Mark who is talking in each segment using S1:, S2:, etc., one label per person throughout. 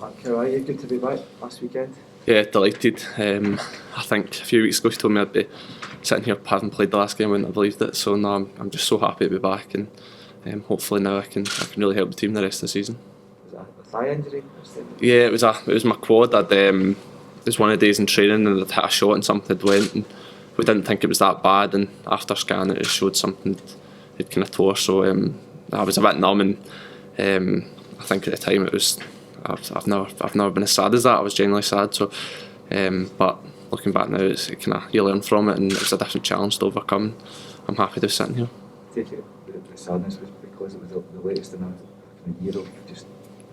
S1: Mark, how are you? Good to be back last weekend.
S2: Yeah, delighted. I think a few weeks ago she told me I'd be sitting here having played the last game. I wouldn't have believed it. So no, I'm just so happy to be back, and hopefully now I can really help the team the rest of the season.
S1: Was that a thigh injury?
S2: Yeah, it was my quad. It was one of the days in training and I'd hit a shot and something had went, and we didn't think it was that bad, and after scanning it showed something it kind of tore. So I was a bit numb, and I think at the time it was. I've never been as sad as that. I was genuinely sad. So, but looking back now, it's kind of you learn from it, and it was a different challenge to overcome. I'm happy to be sitting here.
S1: Take it, the sadness was because it was the latest in a year of just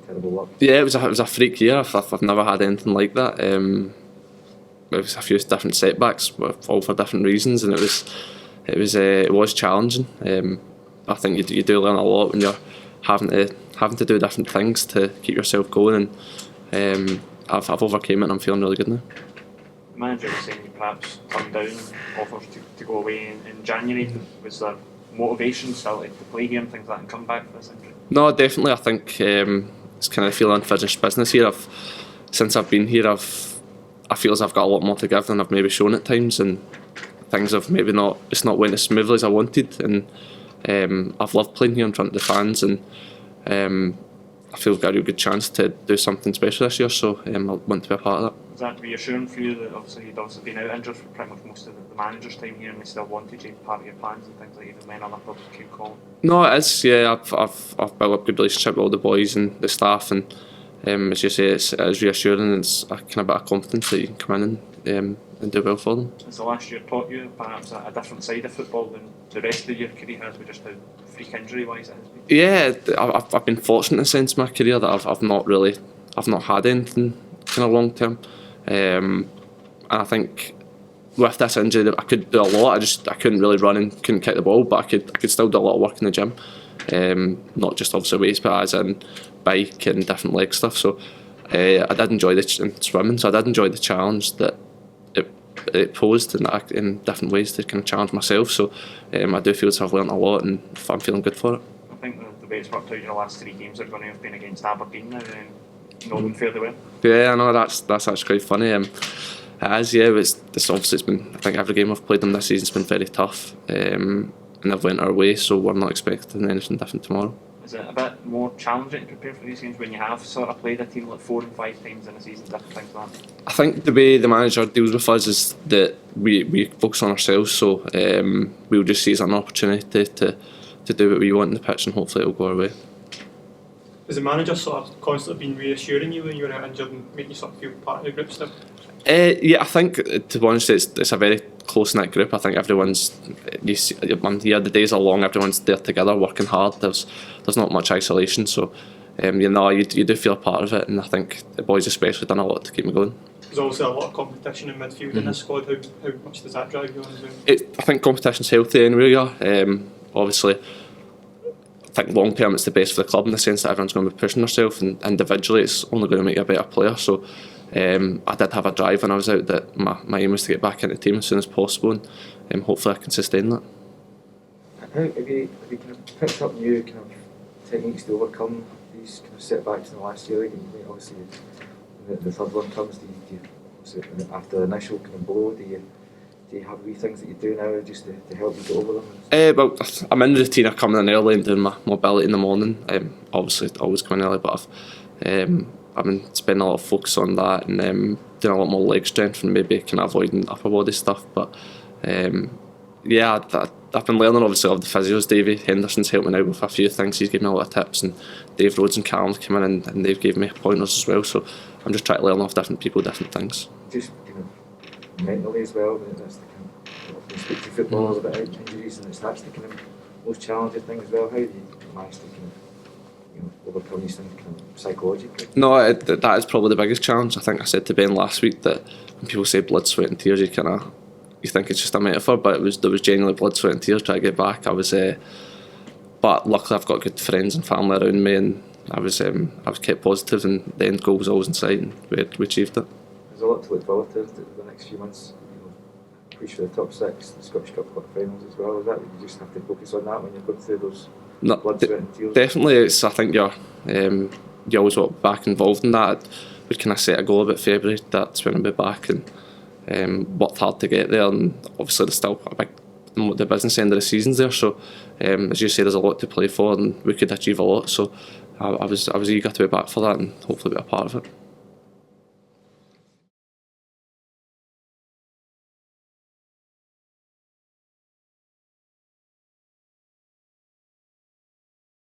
S1: terrible luck.
S2: Yeah, it was a freak year. I've never had anything like that. There was a few different setbacks, all for different reasons, and it was challenging. I think you do learn a lot when you're having to do different things to keep yourself going, and I've overcame it, and I'm feeling really good now.
S3: The manager was saying you perhaps turned down offers to go away in January. Was there motivation still to play here and things like that and come back for this injury?
S2: No, definitely. I think it's kind of feel unfinished business here. Since I've been here, I feel as I've got a lot more to give than I've maybe shown at times, and things have maybe not went as smoothly as I wanted, and I've loved playing here in front of the fans, and I feel I've got a real good chance to do something special this year, so I want to be a part of that.
S3: Was that reassuring for you that obviously you'd also been out injured for pretty much most of the manager's time here, and they still wanted you part of your plans and things like even when other clubs came calling?
S2: No, it is. Yeah, I've built up a good relationship with all the boys and the staff, and as you say, it is reassuring. It's a kind of bit of confidence that you can come in and do well for them.
S3: Has the last year taught you perhaps a different side of football than the rest of your career has, with just how freak injury wise it has been?
S2: Yeah, I've been fortunate in a sense in my career that I've not had anything kind of long term, and I think with this injury I could do a lot. I couldn't really run and couldn't kick the ball, but I could still do a lot of work in the gym, not just obviously weights, but as in bike and different leg stuff. So I did enjoy swimming, so I did enjoy the challenge that it posed in different ways to kind of challenge myself. So I do feel as I've learnt a lot, and I'm feeling good for it.
S3: I think the way it's worked out, your last 3 games are going to have been against Aberdeen now, and know them fairly well.
S2: Yeah, I know that's actually quite funny. It is, yeah. It's been, I think every game I've played them this season's been very tough, and they've went our way, so we're not expecting anything different tomorrow.
S3: Is it a bit more challenging to prepare for these games when you have sort of played a team like 4 and 5 times in a season, different things like that?
S2: I think the way the manager deals with us is that we focus on ourselves, so we'll just see it as an opportunity to do what we want in the pitch, and hopefully it'll go our way.
S4: Has the manager sort of constantly been reassuring you when you were out injured and making you sort of feel part of the group still?
S2: Yeah, I think to be honest, it's a very close-knit group. I think everyone's here. The days are long. Everyone's there together, working hard. There's not much isolation, so you do feel a part of it. And I think the boys especially done a lot to keep me going.
S4: There's also a lot of competition in midfield in this squad. How much does that drive you on as well?
S2: I think competition's healthy anyway. Obviously, I think long term it's the best for the club in the sense that everyone's going to be pushing themselves, and individually it's only going to make you a better player. So I did have a drive when I was out that my aim was to get back into the team as soon as possible, and hopefully I can sustain that.
S1: Have you kind of picked up new kind of techniques to overcome these kind of setbacks in the last year? Like, obviously, the third one comes. After the initial kind of blow, do you have wee things that you do now just to help you get over them?
S2: Well, I'm in the routine of coming in early and doing my mobility in the morning. Obviously, always coming early, but I've been spending a lot of focus on that, and doing a lot more leg strength and maybe kind of avoiding upper body stuff. But yeah, I've been learning obviously of the physios. Davey Henderson's helped me out with a few things. He's given me a lot of tips, and Dave Rhodes and Callum come in and they've given me pointers as well. So I'm just trying to learn off different people, different things.
S1: Just kind of mentally as well. That's the kind of, you speak to footballers about injuries, and that's the kind of most challenging thing as well. How do you manage to kind of overcome these things kind of psychologically?
S2: No, that is probably the biggest challenge. I think I said to Ben last week that when people say blood, sweat and tears, you think it's just a metaphor, but there was genuinely blood, sweat and tears trying to get back. But luckily I've got good friends and family around me, and I was kept positive, and the end goal was always in sight, and we achieved it.
S1: There's a lot to look forward to the next few months. Push for the top 6, the Scottish Cup quarter-finals as well. Is that you just have to focus on that when you're going through those blood, sweat and tears?
S2: Definitely, I think you always want to be back involved in that. We'd kind of set a goal about February, that's when I'll be back, and worked hard to get there, and obviously there's still a big, the business end of the season's there, so as you say, there's a lot to play for and we could achieve a lot, so I was eager to be back for that and hopefully be a part of it.